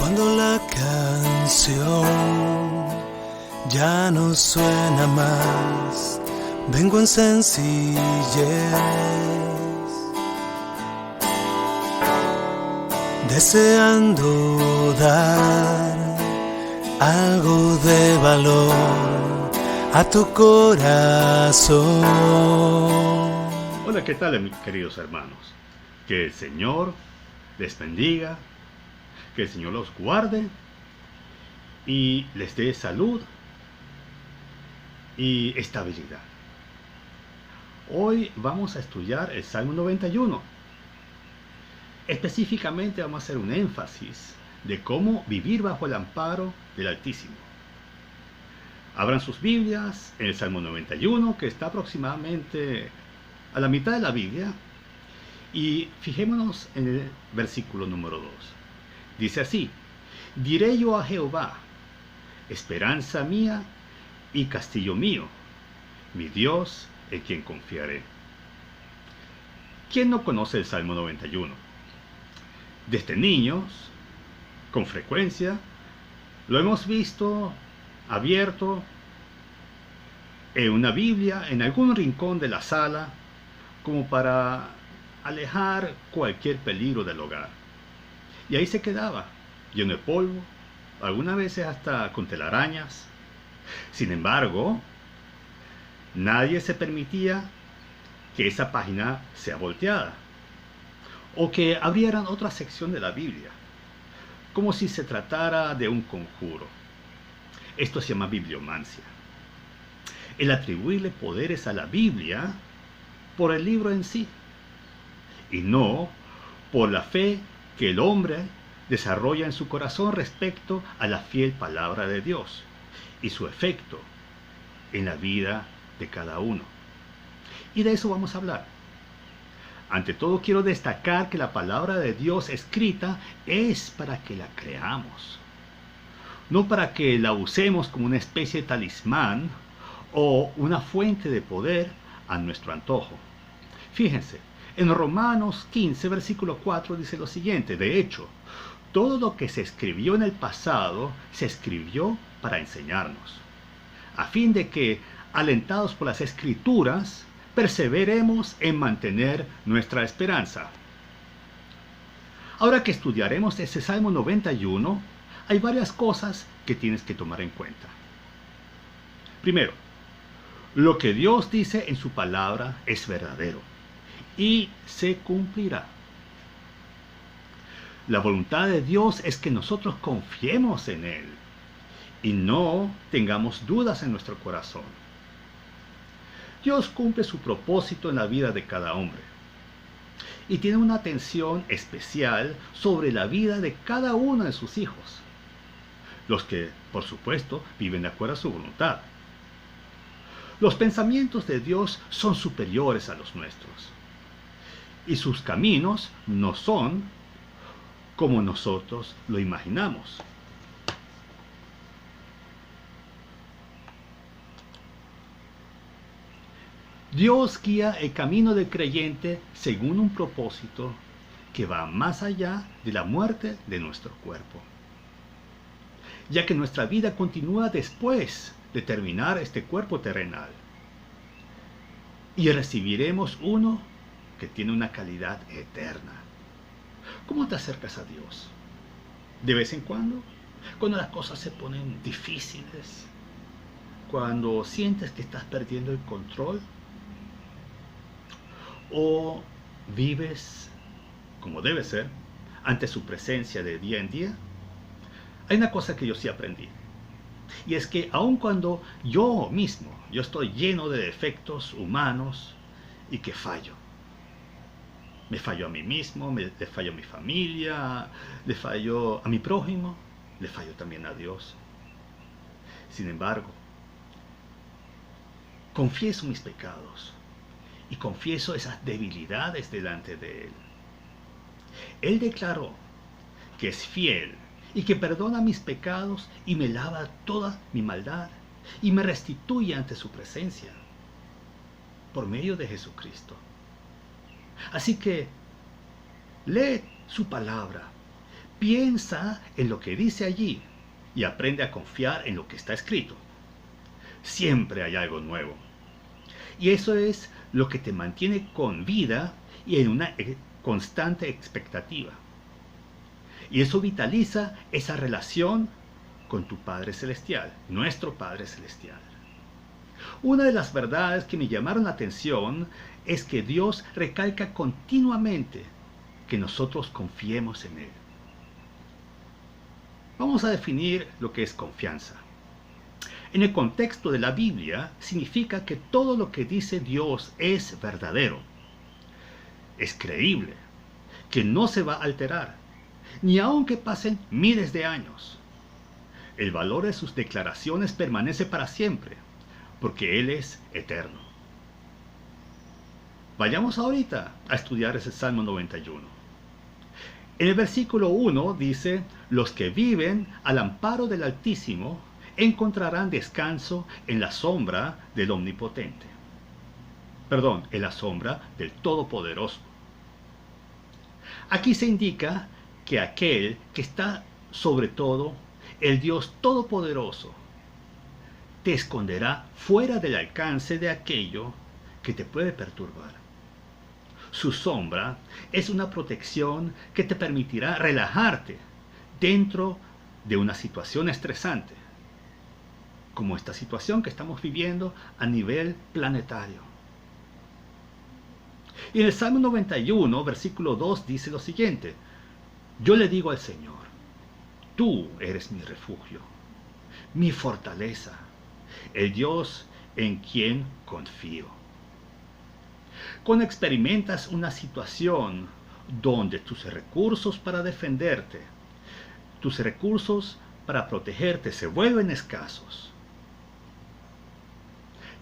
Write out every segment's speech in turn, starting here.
Cuando la canción ya no suena más, vengo en sencillez, deseando dar algo de valor a tu corazón. Hola, ¿qué tal, mis queridos hermanos? Que el Señor les bendiga, que el Señor los guarde y les dé salud y estabilidad. Hoy vamos a estudiar el Salmo 91. Específicamente vamos a hacer un énfasis de cómo vivir bajo el amparo del Altísimo. Abran sus Biblias en el Salmo 91, que está aproximadamente a la mitad de la Biblia, y fijémonos en el versículo número 2. Dice así: diré yo a Jehová, esperanza mía y castillo mío, mi Dios en quien confiaré. ¿Quién no conoce el Salmo 91? Desde niños, con frecuencia, lo hemos visto abierto en una Biblia, en algún rincón de la sala, como para alejar cualquier peligro del hogar. Y ahí se quedaba, lleno de polvo, algunas veces hasta con telarañas. Sin embargo, nadie se permitía que esa página sea volteada, o que abrieran otra sección de la Biblia, como si se tratara de un conjuro. Esto se llama bibliomancia. El atribuirle poderes a la Biblia por el libro en sí, y no por la fe que el hombre desarrolla en su corazón respecto a la fiel palabra de Dios y su efecto en la vida de cada uno. Y de eso vamos a hablar. Ante todo, quiero destacar que la palabra de Dios escrita es para que la creamos, no para que la usemos como una especie de talismán o una fuente de poder a nuestro antojo. Fíjense, en Romanos 15, versículo 4 dice lo siguiente: de hecho, todo lo que se escribió en el pasado se escribió para enseñarnos, a fin de que, alentados por las Escrituras, perseveremos en mantener nuestra esperanza. Ahora que estudiaremos ese Salmo 91, hay varias cosas que tienes que tomar en cuenta. Primero, lo que Dios dice en su palabra es verdadero y se cumplirá. La voluntad de Dios es que nosotros confiemos en Él y no tengamos dudas en nuestro corazón. Dios cumple su propósito en la vida de cada hombre y tiene una atención especial sobre la vida de cada uno de sus hijos, los que, por supuesto, viven de acuerdo a su voluntad. Los pensamientos de Dios son superiores a los nuestros, y sus caminos no son como nosotros lo imaginamos. Dios guía el camino del creyente según un propósito que va más allá de la muerte de nuestro cuerpo, ya que nuestra vida continúa después de terminar este cuerpo terrenal, y recibiremos uno que tiene una calidad eterna. ¿Cómo te acercas a Dios? ¿De vez en cuando? Cuando las cosas se ponen difíciles, cuando sientes que estás perdiendo el control, o vives como debe ser ante su presencia de día en día. Hay una cosa que yo sí aprendí, y es que aun cuando yo estoy lleno de defectos humanos y que fallo, me fallo a mí mismo, le fallo a mi familia, le fallo a mi prójimo, le fallo también a Dios. Sin embargo, confieso mis pecados y confieso esas debilidades delante de Él. Él declaró que es fiel y que perdona mis pecados y me lava toda mi maldad y me restituye ante su presencia por medio de Jesucristo. Así que lee su palabra, Piensa en lo que dice allí y aprende a confiar en lo que está escrito. Siempre hay algo nuevo. Y eso es lo que te mantiene con vida y en una constante expectativa. Y eso vitaliza esa relación con tu Padre Celestial, nuestro Padre Celestial. Una de las verdades que me llamaron la atención es que Dios recalca continuamente que nosotros confiemos en Él. Vamos a definir lo que es confianza. En el contexto de la Biblia, significa que todo lo que dice Dios es verdadero, es creíble, que no se va a alterar, ni aunque pasen miles de años. El valor de sus declaraciones permanece para siempre, porque Él es eterno. Vayamos ahorita a estudiar ese Salmo 91. En el versículo 1 dice: los que viven al amparo del Altísimo encontrarán descanso en la sombra del Omnipotente. Perdón, en la sombra del Todopoderoso. Aquí se indica que aquel que está sobre todo, el Dios Todopoderoso, te esconderá fuera del alcance de aquello que te puede perturbar. Su sombra es una protección que te permitirá relajarte dentro de una situación estresante, como esta situación que estamos viviendo a nivel planetario. Y en el Salmo 91, versículo 2 dice lo siguiente: yo le digo al Señor, tú eres mi refugio, mi fortaleza, el Dios en quien confío. Cuando experimentas una situación donde tus recursos para defenderte, tus recursos para protegerte se vuelven escasos,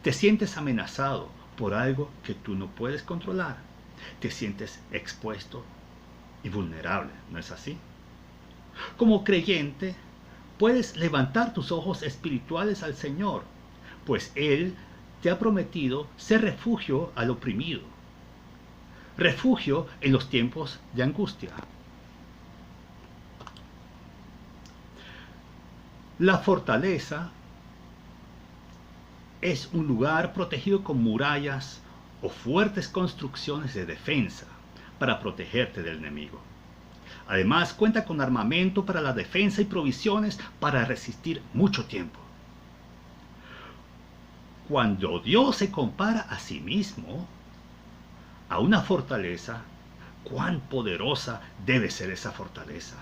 te sientes amenazado por algo que tú no puedes controlar, te sientes expuesto y vulnerable, ¿no es así? Como creyente, puedes levantar tus ojos espirituales al Señor, pues Él te ha prometido ser refugio al oprimido, refugio en los tiempos de angustia. La fortaleza es un lugar protegido con murallas o fuertes construcciones de defensa para protegerte del enemigo. Además, cuenta con armamento para la defensa y provisiones para resistir mucho tiempo. Cuando Dios se compara a sí mismo a una fortaleza, cuán poderosa debe ser esa fortaleza.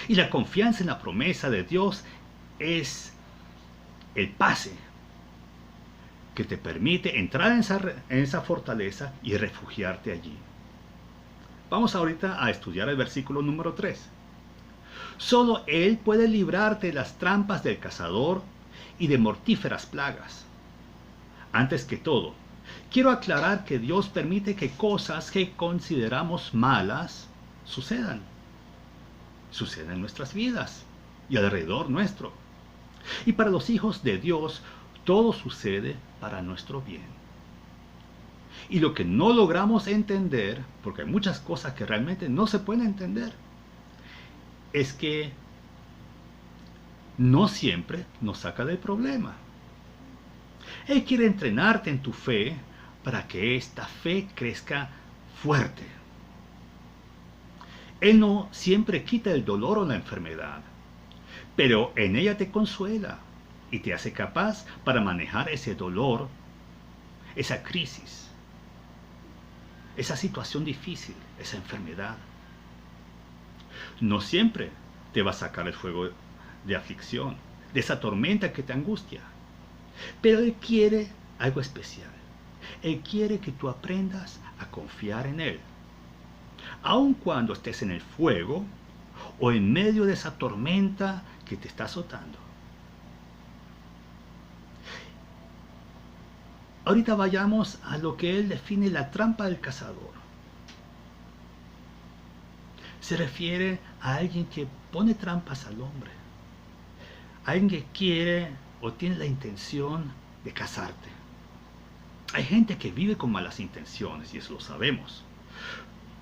Y la confianza en la promesa de Dios es el pase que te permite entrar en esa fortaleza y refugiarte allí. Vamos ahorita a estudiar el versículo número 3. Solo Él puede librarte de las trampas del cazador y de mortíferas plagas. Antes que todo, quiero aclarar que Dios permite que cosas que consideramos malas sucedan en nuestras vidas y alrededor nuestro. Y para los hijos de Dios, todo sucede para nuestro bien. Y lo que no logramos entender, porque hay muchas cosas que realmente no se pueden entender, es que no siempre nos saca del problema. Él quiere entrenarte en tu fe para que esta fe crezca fuerte. Él no siempre quita el dolor o la enfermedad, pero en ella te consuela y te hace capaz para manejar ese dolor, esa crisis, esa situación difícil, esa enfermedad. No siempre te va a sacar el fuego de aflicción, de esa tormenta que te angustia, pero Él quiere algo especial. Él quiere que tú aprendas a confiar en Él, aun cuando estés en el fuego o en medio de esa tormenta que te está azotando. Ahorita vayamos a lo que Él define la trampa del cazador. Se refiere a alguien que pone trampas al hombre, alguien que quiere o tiene la intención de cazarte. Hay gente que vive con malas intenciones y eso lo sabemos.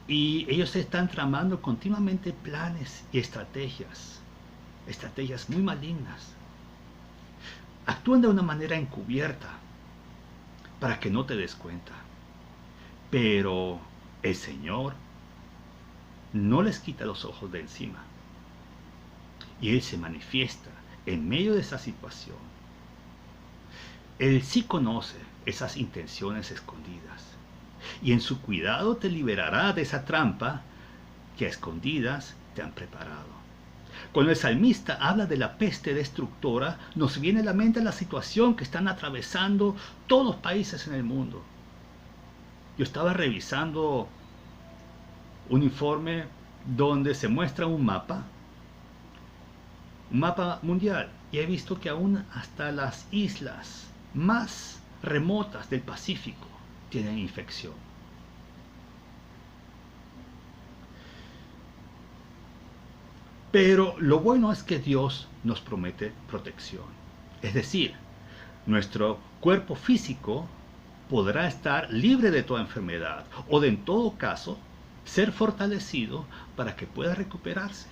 Y ellos están tramando continuamente planes y estrategias muy malignas. Actúan de una manera encubierta para que no te des cuenta. Pero el Señor no les quita los ojos de encima. Y Él se manifiesta en medio de esa situación. Él sí conoce esas intenciones escondidas. Y en su cuidado te liberará de esa trampa que a escondidas te han preparado. Cuando el salmista habla de la peste destructora, nos viene a la mente la situación que están atravesando todos los países en el mundo. Yo estaba revisando un informe donde se muestra un mapa mundial, y he visto que aún hasta las islas más remotas del Pacífico tienen infección. Pero lo bueno es que Dios nos promete protección. Es decir, nuestro cuerpo físico podrá estar libre de toda enfermedad, o de, en todo caso, ser fortalecido para que pueda recuperarse.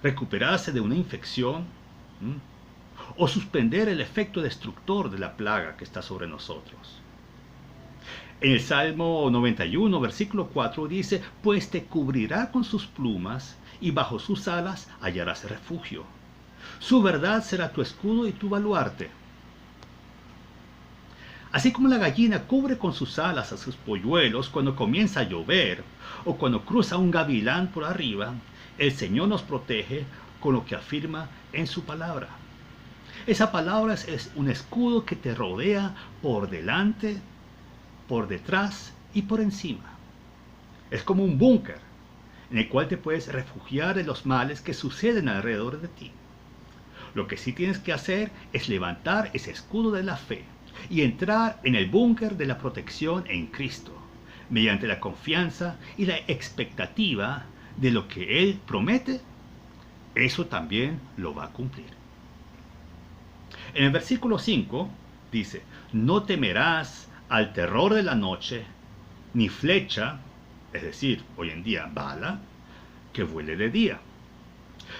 Recuperarse de una infección, o suspender el efecto destructor de la plaga que está sobre nosotros. En el Salmo 91, versículo 4 dice: pues te cubrirá con sus plumas, y bajo sus alas hallarás refugio. Su verdad será tu escudo y tu baluarte. Así como la gallina cubre con sus alas a sus polluelos cuando comienza a llover, o cuando cruza un gavilán por arriba, el Señor nos protege con lo que afirma en su palabra. Esa palabra es un escudo que te rodea por delante, por detrás y por encima. Es como un búnker en el cual te puedes refugiar de los males que suceden alrededor de ti. Lo que sí tienes que hacer es levantar ese escudo de la fe y entrar en el búnker de la protección en Cristo, mediante la confianza y la expectativa de lo que Él promete. Eso también lo va a cumplir. En el versículo 5 dice: no temerás al terror de la noche, ni flecha, es decir, hoy en día bala, que vuele de día.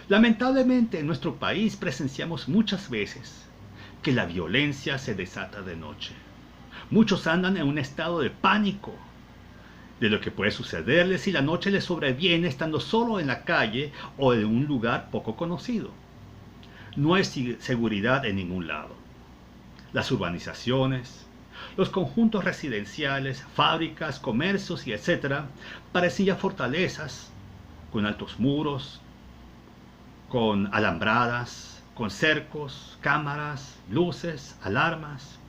Lamentablemente en nuestro país presenciamos muchas veces que la violencia se desata de noche. Muchos andan en un estado de pánico de lo que puede sucederles si la noche les sobreviene estando solo en la calle o en un lugar poco conocido. No hay seguridad en ningún lado. Las urbanizaciones, los conjuntos residenciales, fábricas, comercios y etcétera parecen ya fortalezas con altos muros, con alambradas, con cercos, cámaras, luces, alarmas.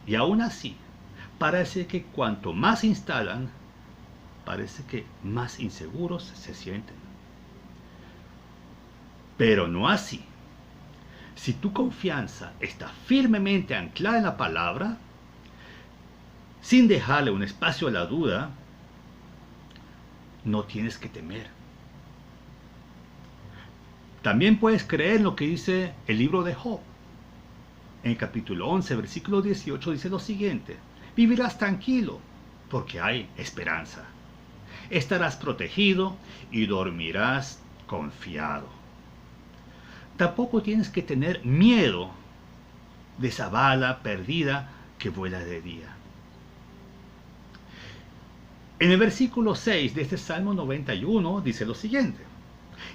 Y aún así, parece que cuanto más se instalan, parece que más inseguros se sienten. Pero no así. Si tu confianza está firmemente anclada en la palabra, sin dejarle un espacio a la duda, no tienes que temer. También puedes creer en lo que dice el libro de Job. En el capítulo 11, versículo 18 dice lo siguiente: vivirás tranquilo, porque hay esperanza. Estarás protegido y dormirás confiado. Tampoco tienes que tener miedo de esa bala perdida que vuela de día. En el versículo 6 de este Salmo 91 dice lo siguiente: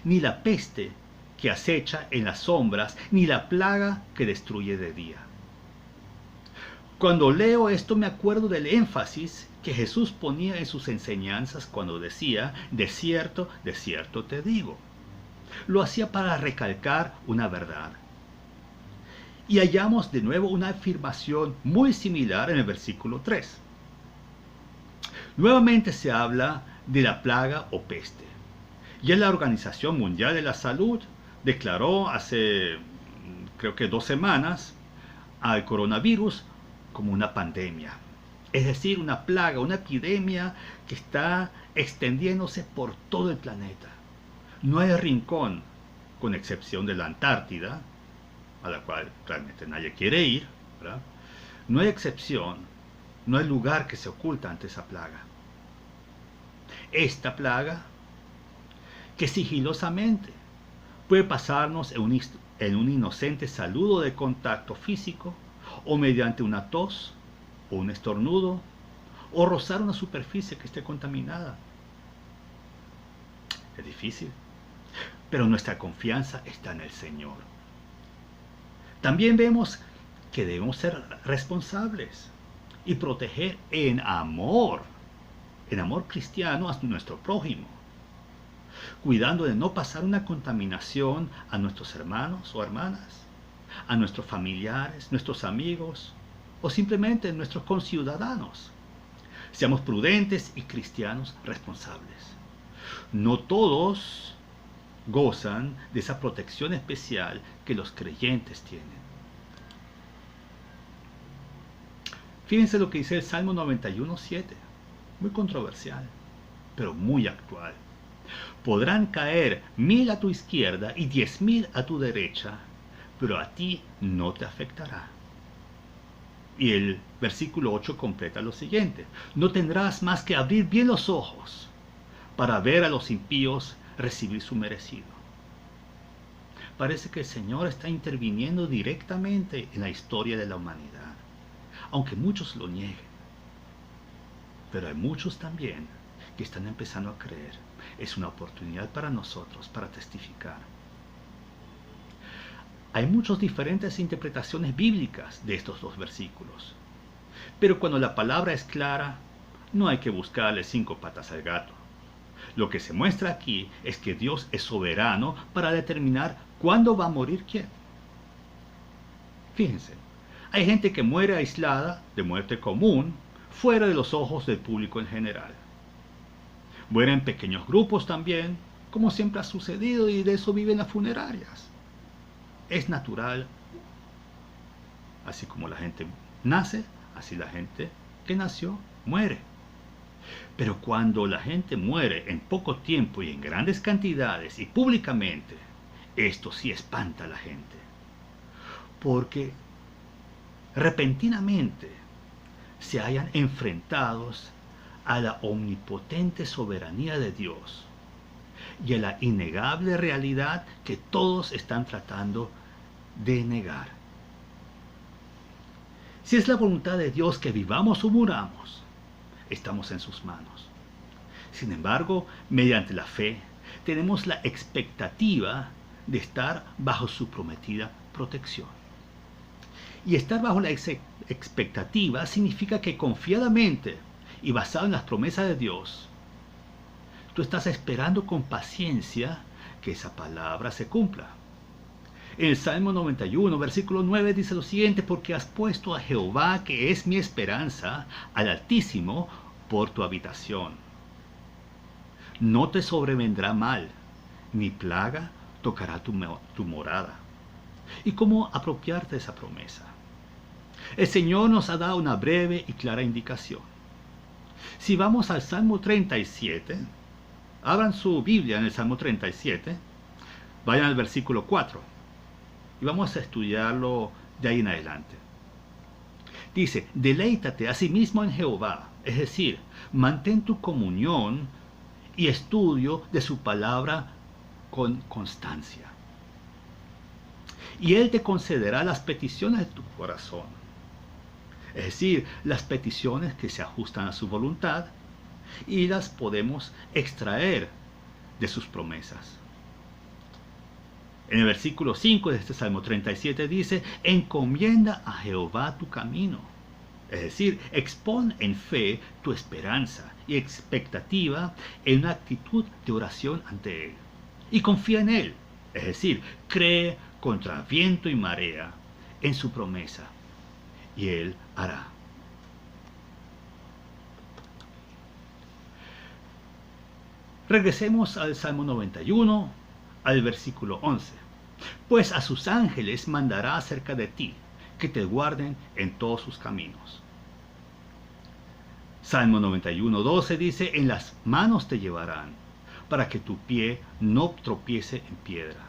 ni la peste que acecha en las sombras, ni la plaga que destruye de día. Cuando leo esto me acuerdo del énfasis que Jesús ponía en sus enseñanzas cuando decía: de cierto te digo. Lo hacía para recalcar una verdad. Y hallamos de nuevo una afirmación muy similar en el versículo 3. Nuevamente se habla de la plaga o peste. Ya la Organización Mundial de la Salud declaró hace, creo que 2 semanas, al coronavirus como una pandemia. Es decir, una plaga, una epidemia que está extendiéndose por todo el planeta. No hay rincón, con excepción de la Antártida, a la cual realmente nadie quiere ir, ¿verdad? No hay excepción, no hay lugar que se oculta ante esa plaga. esta plaga, que sigilosamente puede pasarnos en un inocente saludo de contacto físico, o mediante una tos, o un estornudo, o rozar una superficie que esté contaminada. Es difícil, pero nuestra confianza está en el Señor. También vemos que debemos ser responsables y proteger en amor cristiano a nuestro prójimo, cuidando de no pasar una contaminación a nuestros hermanos o hermanas, a nuestros familiares, nuestros amigos o simplemente nuestros conciudadanos. Seamos prudentes y cristianos responsables. No todos gozan de esa protección especial que los creyentes tienen. Fíjense lo que dice el Salmo 91:7, muy controversial, pero muy actual. Podrán caer 1000 a tu izquierda y 10.000 a tu derecha, pero a ti no te afectará. Y el versículo 8 completa lo siguiente: no tendrás más que abrir bien los ojos para ver a los impíos recibir su merecido. Parece que el Señor está interviniendo directamente en la historia de la humanidad, aunque muchos lo nieguen. Pero hay muchos también que están empezando a creer. Es una oportunidad para nosotros para testificar. Hay muchas diferentes interpretaciones bíblicas de estos dos versículos, pero cuando la palabra es clara, no hay que buscarle 5 patas al gato. Lo que se muestra aquí es que Dios es soberano para determinar cuándo va a morir quién. Fíjense, hay gente que muere aislada, de muerte común, fuera de los ojos del público en general. Mueren en pequeños grupos también, como siempre ha sucedido, y de eso viven las funerarias. Es natural, así como la gente nace, así la gente que nació muere. Pero cuando la gente muere en poco tiempo y en grandes cantidades y públicamente, esto sí espanta a la gente. Porque repentinamente se hallan enfrentados a la omnipotente soberanía de Dios y a la innegable realidad que todos están tratando de negar. Si es la voluntad de Dios que vivamos o muramos, estamos en sus manos. Sin embargo, mediante la fe, tenemos la expectativa de estar bajo su prometida protección. Y estar bajo la expectativa significa que confiadamente y basado en las promesas de Dios, tú estás esperando con paciencia que esa palabra se cumpla. En el Salmo 91, versículo 9 dice lo siguiente: porque has puesto a Jehová, que es mi esperanza, al Altísimo, por tu habitación. No te sobrevendrá mal, ni plaga tocará tu morada. ¿Y cómo apropiarte de esa promesa? El Señor nos ha dado una breve y clara indicación. Si vamos al Salmo 37, abran su Biblia en el Salmo 37, vayan al versículo 4 y vamos a estudiarlo de ahí en adelante. Dice: deleítate asimismo en Jehová, es decir, mantén tu comunión y estudio de su palabra con constancia. Y Él te concederá las peticiones de tu corazón, es decir, las peticiones que se ajustan a su voluntad, y las podemos extraer de sus promesas. En el versículo 5 de este Salmo 37 dice: encomienda a Jehová tu camino, es decir, expon en fe tu esperanza y expectativa en una actitud de oración ante Él, y confía en Él, es decir, cree contra viento y marea en su promesa, y Él hará. Regresemos al Salmo 91, al versículo 11. Pues a sus ángeles mandará acerca de ti, que te guarden en todos sus caminos. Salmo 91, 12 dice: en las manos te llevarán, para que tu pie no tropiece en piedra.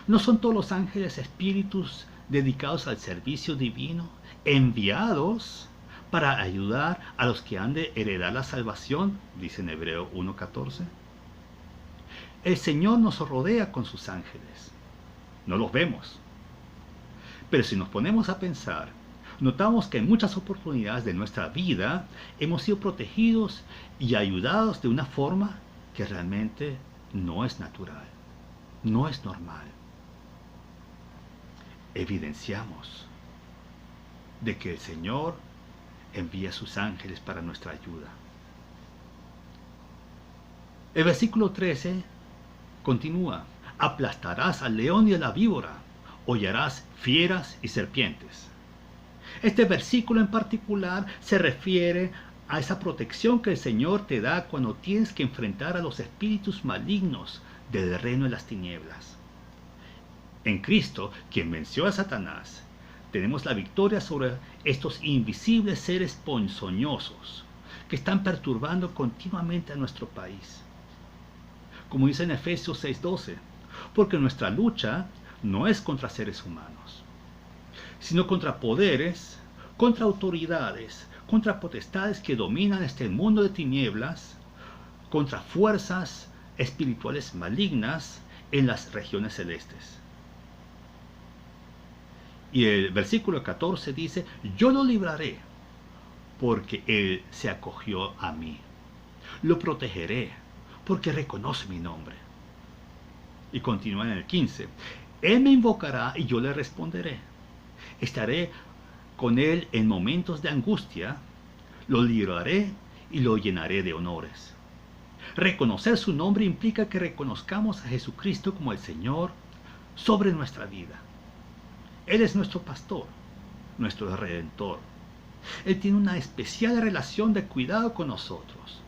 ¿No son todos los ángeles espíritus dedicados al servicio divino, enviados para ayudar a los que han de heredar la salvación, dice en Hebreo 1:14. El Señor nos rodea con sus ángeles. No los vemos. Pero si nos ponemos a pensar, notamos que en muchas oportunidades de nuestra vida hemos sido protegidos y ayudados de una forma que realmente no es natural, no es normal. Evidenciamos de que el Señor envía a sus ángeles para nuestra ayuda. El versículo 13 continúa: aplastarás al león y a la víbora, hollarás fieras y serpientes. Este versículo en particular se refiere a esa protección que el Señor te da cuando tienes que enfrentar a los espíritus malignos del reino de las tinieblas. En Cristo, quien venció a Satanás, tenemos la victoria sobre estos invisibles seres ponzoñosos que están perturbando continuamente a nuestro país. Como dice en Efesios 6:12, porque nuestra lucha no es contra seres humanos, sino contra poderes, contra autoridades, contra potestades que dominan este mundo de tinieblas, contra fuerzas espirituales malignas en las regiones celestes. Y el versículo 14 dice: yo lo libraré, porque él se acogió a mí. Lo protegeré, porque reconoce mi nombre. Y continúa en el 15: él me invocará y yo le responderé. Estaré con él en momentos de angustia, lo libraré y lo llenaré de honores. Reconocer su nombre implica que reconozcamos a Jesucristo como el Señor sobre nuestra vida. Él es nuestro pastor, nuestro redentor. Él tiene una especial relación de cuidado con nosotros.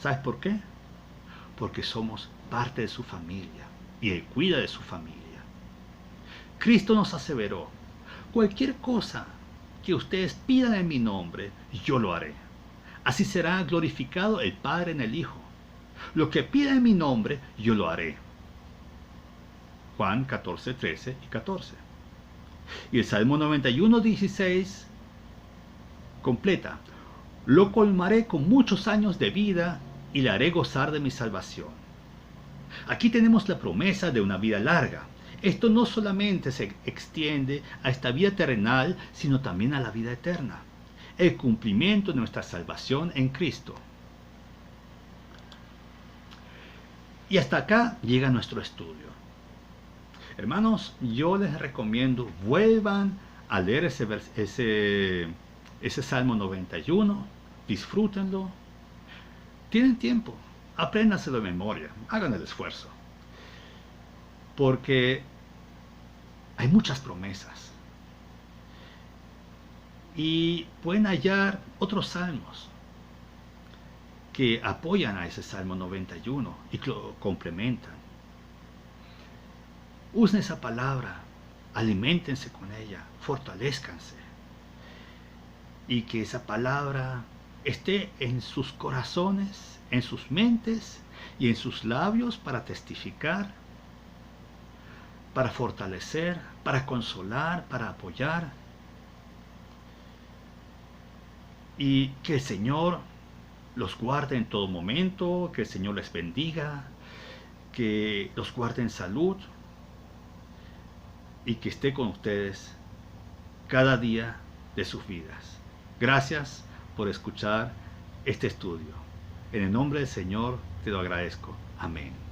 ¿Sabes por qué? Porque somos parte de su familia y Él cuida de su familia. Cristo nos aseveró: cualquier cosa que ustedes pidan en mi nombre, yo lo haré. Así será glorificado el Padre en el Hijo. Lo que pidan en mi nombre, yo lo haré. Juan 14, 13 y 14. Y el Salmo 91, 16 completa: lo colmaré con muchos años de vida y le haré gozar de mi salvación. Aquí tenemos la promesa de una vida larga. Esto no solamente se extiende a esta vida terrenal, sino también a la vida eterna. El cumplimiento de nuestra salvación en Cristo. Y hasta acá llega nuestro estudio. Hermanos, yo les recomiendo vuelvan a leer ese Salmo 91, disfrútenlo. Tienen tiempo, apréndanselo de memoria, hagan el esfuerzo. Porque hay muchas promesas. Y pueden hallar otros salmos que apoyan a ese Salmo 91 y que lo complementan. Usen esa palabra, aliméntense con ella, fortalezcanse. Y que esa palabra esté en sus corazones, en sus mentes y en sus labios para testificar, para fortalecer, para consolar, para apoyar. Y que el Señor los guarde en todo momento, que el Señor les bendiga, que los guarde en salud y que esté con ustedes cada día de sus vidas. Gracias por escuchar este estudio. En el nombre del Señor te lo agradezco. Amén.